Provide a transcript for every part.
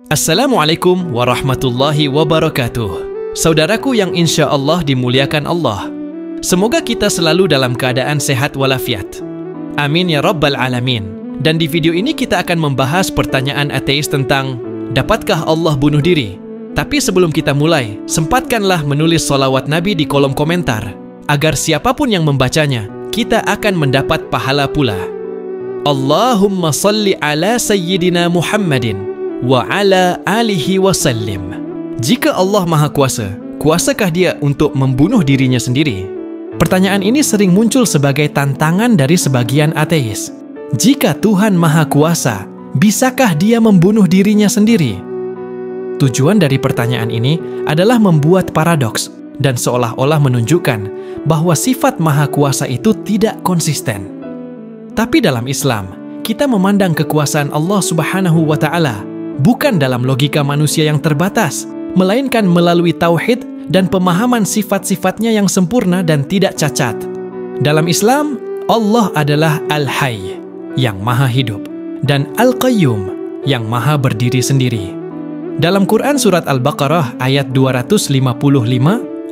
Assalamualaikum warahmatullahi wabarakatuh. Saudaraku yang insya Allah dimuliakan Allah, semoga kita selalu dalam keadaan sehat walafiat. Amin ya rabbal alamin. Dan di video ini kita akan membahas pertanyaan ateis tentang dapatkah Allah bunuh diri? Tapi sebelum kita mulai, sempatkanlah menulis sholawat Nabi di kolom komentar, agar siapapun yang membacanya, kita akan mendapat pahala pula. Allahumma salli ala sayyidina Muhammadin wa ala alihi wasallim. Jika Allah Maha Kuasa, kuasakah Dia untuk membunuh dirinya sendiri? Pertanyaan ini sering muncul sebagai tantangan dari sebagian ateis. Jika Tuhan Maha Kuasa, bisakah Dia membunuh dirinya sendiri? Tujuan dari pertanyaan ini adalah membuat paradoks dan seolah-olah menunjukkan bahwa sifat Maha Kuasa itu tidak konsisten. Tapi dalam Islam, kita memandang kekuasaan Allah Subhanahu wa Ta'ala bukan dalam logika manusia yang terbatas, melainkan melalui tauhid dan pemahaman sifat-sifatnya yang sempurna dan tidak cacat. Dalam Islam, Allah adalah Al-Hayy, yang maha hidup, dan Al-Qayyum, yang maha berdiri sendiri. Dalam Quran Surat Al-Baqarah ayat 255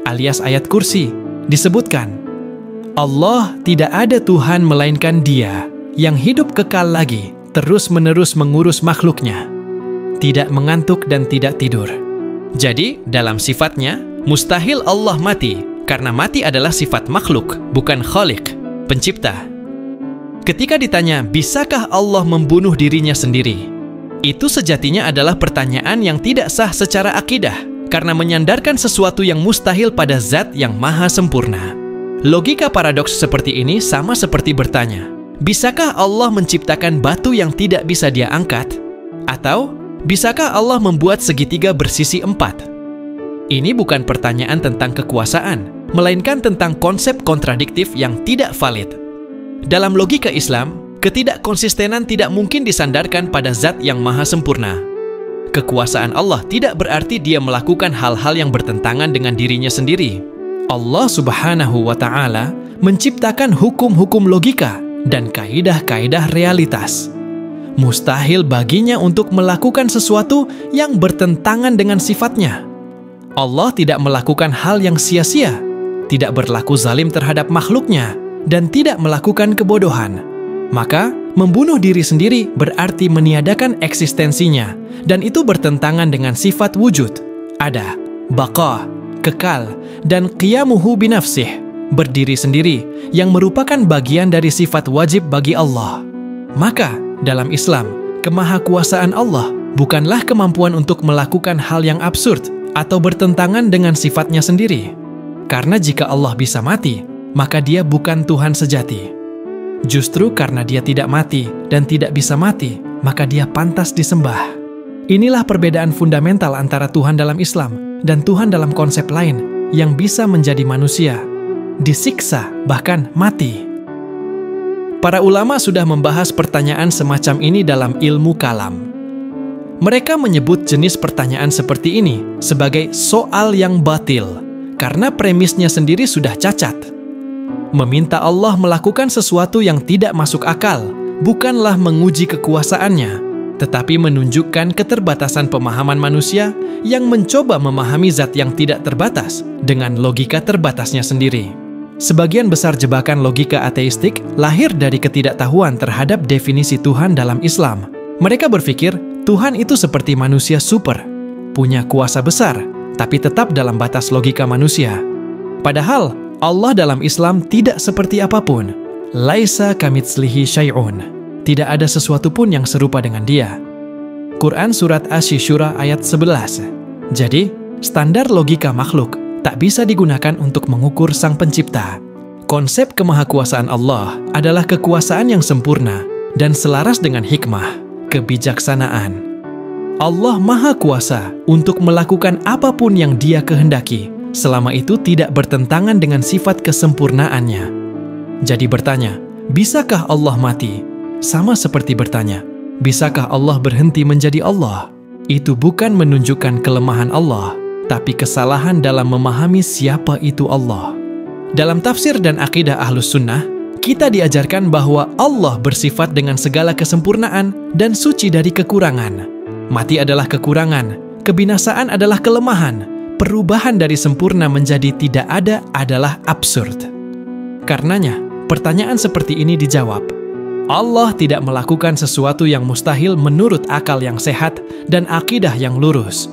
alias ayat kursi, disebutkan, Allah tidak ada Tuhan melainkan Dia, yang hidup kekal lagi, terus-menerus mengurus makhluknya, tidak mengantuk dan tidak tidur. Jadi, dalam sifatnya, mustahil Allah mati, karena mati adalah sifat makhluk, bukan khaliq, pencipta. Ketika ditanya, bisakah Allah membunuh dirinya sendiri? Itu sejatinya adalah pertanyaan yang tidak sah secara akidah, karena menyandarkan sesuatu yang mustahil pada zat yang maha sempurna. Logika paradoks seperti ini sama seperti bertanya, bisakah Allah menciptakan batu yang tidak bisa Dia angkat? Atau, bisakah Allah membuat segitiga bersisi 4? Ini bukan pertanyaan tentang kekuasaan, melainkan tentang konsep kontradiktif yang tidak valid. Dalam logika Islam, ketidakkonsistenan tidak mungkin disandarkan pada zat yang maha sempurna. Kekuasaan Allah tidak berarti Dia melakukan hal-hal yang bertentangan dengan dirinya sendiri. Allah Subhanahu wa Ta'ala menciptakan hukum-hukum logika dan kaidah-kaidah realitas. Mustahil baginya untuk melakukan sesuatu yang bertentangan dengan sifatnya. Allah tidak melakukan hal yang sia-sia, tidak berlaku zalim terhadap makhluknya, dan tidak melakukan kebodohan. Maka, membunuh diri sendiri berarti meniadakan eksistensinya, dan itu bertentangan dengan sifat wujud, ada, baqa, kekal, dan qiyamuhu binafsih, berdiri sendiri, yang merupakan bagian dari sifat wajib bagi Allah. Maka, dalam Islam, kemahakuasaan Allah bukanlah kemampuan untuk melakukan hal yang absurd atau bertentangan dengan sifatnya sendiri. Karena jika Allah bisa mati, maka Dia bukan Tuhan sejati. Justru karena Dia tidak mati dan tidak bisa mati, maka Dia pantas disembah. Inilah perbedaan fundamental antara Tuhan dalam Islam dan Tuhan dalam konsep lain yang bisa menjadi manusia, disiksa, bahkan mati. Para ulama sudah membahas pertanyaan semacam ini dalam ilmu kalam. Mereka menyebut jenis pertanyaan seperti ini sebagai soal yang batil, karena premisnya sendiri sudah cacat. Meminta Allah melakukan sesuatu yang tidak masuk akal bukanlah menguji kekuasaannya, tetapi menunjukkan keterbatasan pemahaman manusia yang mencoba memahami zat yang tidak terbatas dengan logika terbatasnya sendiri. Sebagian besar jebakan logika ateistik lahir dari ketidaktahuan terhadap definisi Tuhan dalam Islam. Mereka berpikir Tuhan itu seperti manusia super, punya kuasa besar, tapi tetap dalam batas logika manusia. Padahal Allah dalam Islam tidak seperti apapun. Laisa kamitslihi syai'un. Tidak ada sesuatu pun yang serupa dengan Dia. Quran Surat Asy-Syura ayat 11. Jadi, standar logika makhluk tak bisa digunakan untuk mengukur Sang Pencipta. Konsep kemahakuasaan Allah adalah kekuasaan yang sempurna dan selaras dengan hikmah, kebijaksanaan. Allah Maha Kuasa untuk melakukan apapun yang Dia kehendaki, selama itu tidak bertentangan dengan sifat kesempurnaannya. Jadi bertanya, bisakah Allah mati? Sama seperti bertanya, bisakah Allah berhenti menjadi Allah? Itu bukan menunjukkan kelemahan Allah, tapi kesalahan dalam memahami siapa itu Allah. Dalam tafsir dan akidah Ahlus Sunnah, kita diajarkan bahwa Allah bersifat dengan segala kesempurnaan dan suci dari kekurangan. Mati adalah kekurangan, kebinasaan adalah kelemahan, perubahan dari sempurna menjadi tidak ada adalah absurd. Karenanya, pertanyaan seperti ini dijawab. Allah tidak melakukan sesuatu yang mustahil menurut akal yang sehat dan akidah yang lurus.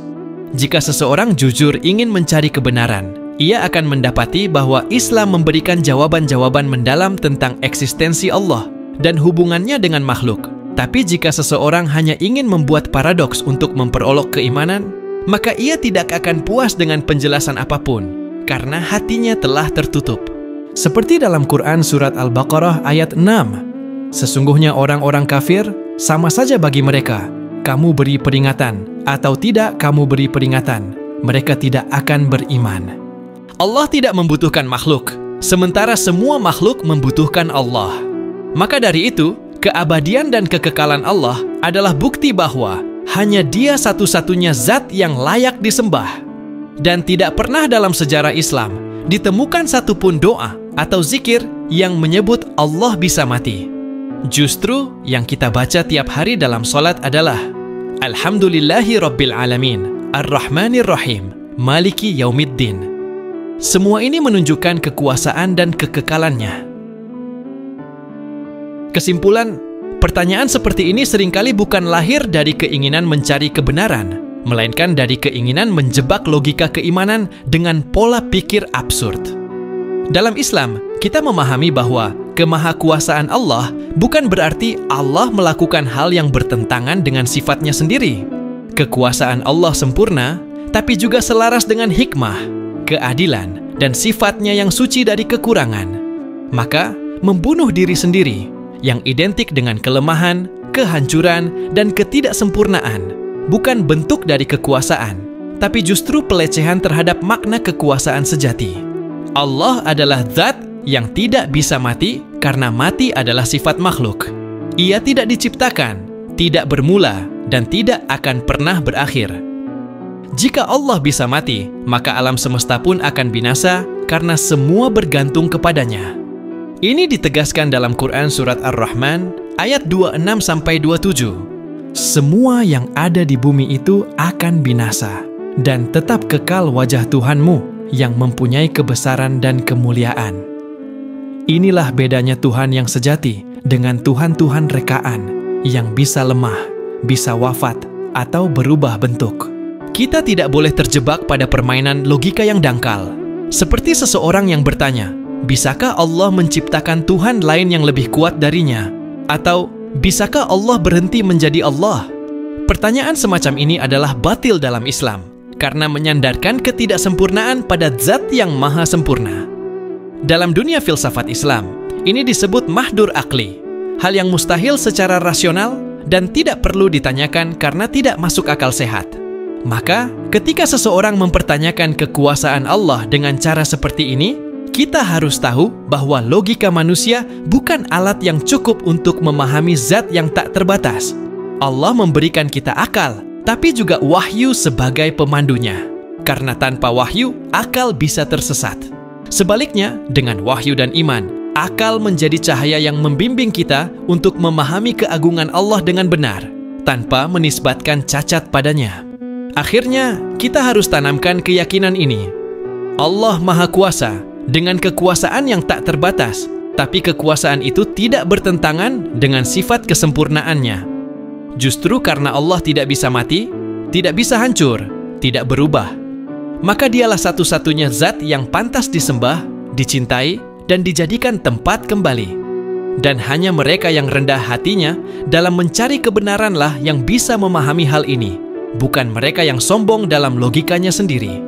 Jika seseorang jujur ingin mencari kebenaran, ia akan mendapati bahwa Islam memberikan jawaban-jawaban mendalam tentang eksistensi Allah dan hubungannya dengan makhluk. Tapi jika seseorang hanya ingin membuat paradoks untuk memperolok keimanan, maka ia tidak akan puas dengan penjelasan apapun, karena hatinya telah tertutup. Seperti dalam Quran Surat Al-Baqarah ayat 6, sesungguhnya orang-orang kafir sama saja bagi mereka, kamu beri peringatan atau tidak kamu beri peringatan, mereka tidak akan beriman. Allah tidak membutuhkan makhluk, sementara semua makhluk membutuhkan Allah. Maka dari itu, keabadian dan kekekalan Allah adalah bukti bahwa hanya Dia satu-satunya zat yang layak disembah. Dan tidak pernah dalam sejarah Islam ditemukan satupun doa atau zikir yang menyebut Allah bisa mati. Justru yang kita baca tiap hari dalam sholat adalah Alhamdulillahi Rabbil Alamin, Ar-Rahmanir Rahim, Maliki Yaumiddin. Semua ini menunjukkan kekuasaan dan kekekalannya. Kesimpulan, pertanyaan seperti ini seringkali bukan lahir dari keinginan mencari kebenaran, melainkan dari keinginan menjebak logika keimanan dengan pola pikir absurd. Dalam Islam, kita memahami bahwa kemahakuasaan Allah bukan berarti Allah melakukan hal yang bertentangan dengan sifatnya sendiri. Kekuasaan Allah sempurna, tapi juga selaras dengan hikmah, keadilan, dan sifatnya yang suci dari kekurangan. Maka, membunuh diri sendiri yang identik dengan kelemahan, kehancuran, dan ketidaksempurnaan bukan bentuk dari kekuasaan, tapi justru pelecehan terhadap makna kekuasaan sejati. Allah adalah zat yang tidak bisa mati karena mati adalah sifat makhluk. Ia tidak diciptakan, tidak bermula, dan tidak akan pernah berakhir. Jika Allah bisa mati, maka alam semesta pun akan binasa karena semua bergantung kepadanya. Ini ditegaskan dalam Quran Surat Ar-Rahman ayat 26-27. Semua yang ada di bumi itu akan binasa, dan tetap kekal wajah Tuhanmu yang mempunyai kebesaran dan kemuliaan. Inilah bedanya Tuhan yang sejati dengan Tuhan-Tuhan rekaan yang bisa lemah, bisa wafat, atau berubah bentuk. Kita tidak boleh terjebak pada permainan logika yang dangkal. Seperti seseorang yang bertanya, bisakah Allah menciptakan Tuhan lain yang lebih kuat darinya? Atau, bisakah Allah berhenti menjadi Allah? Pertanyaan semacam ini adalah batil dalam Islam, karena menyandarkan ketidaksempurnaan pada zat yang maha sempurna. Dalam dunia filsafat Islam, ini disebut mahdur akli, hal yang mustahil secara rasional dan tidak perlu ditanyakan karena tidak masuk akal sehat. Maka, ketika seseorang mempertanyakan kekuasaan Allah dengan cara seperti ini, kita harus tahu bahwa logika manusia bukan alat yang cukup untuk memahami zat yang tak terbatas. Allah memberikan kita akal, tapi juga wahyu sebagai pemandunya. Karena tanpa wahyu, akal bisa tersesat. Sebaliknya, dengan wahyu dan iman, akal menjadi cahaya yang membimbing kita untuk memahami keagungan Allah dengan benar, tanpa menisbatkan cacat padanya. Akhirnya, kita harus tanamkan keyakinan ini. Allah Maha Kuasa, dengan kekuasaan yang tak terbatas, tapi kekuasaan itu tidak bertentangan dengan sifat kesempurnaannya. Justru karena Allah tidak bisa mati, tidak bisa hancur, tidak berubah, maka Dialah satu-satunya zat yang pantas disembah, dicintai, dan dijadikan tempat kembali. Dan hanya mereka yang rendah hatinya dalam mencari kebenaranlah yang bisa memahami hal ini, bukan mereka yang sombong dalam logikanya sendiri.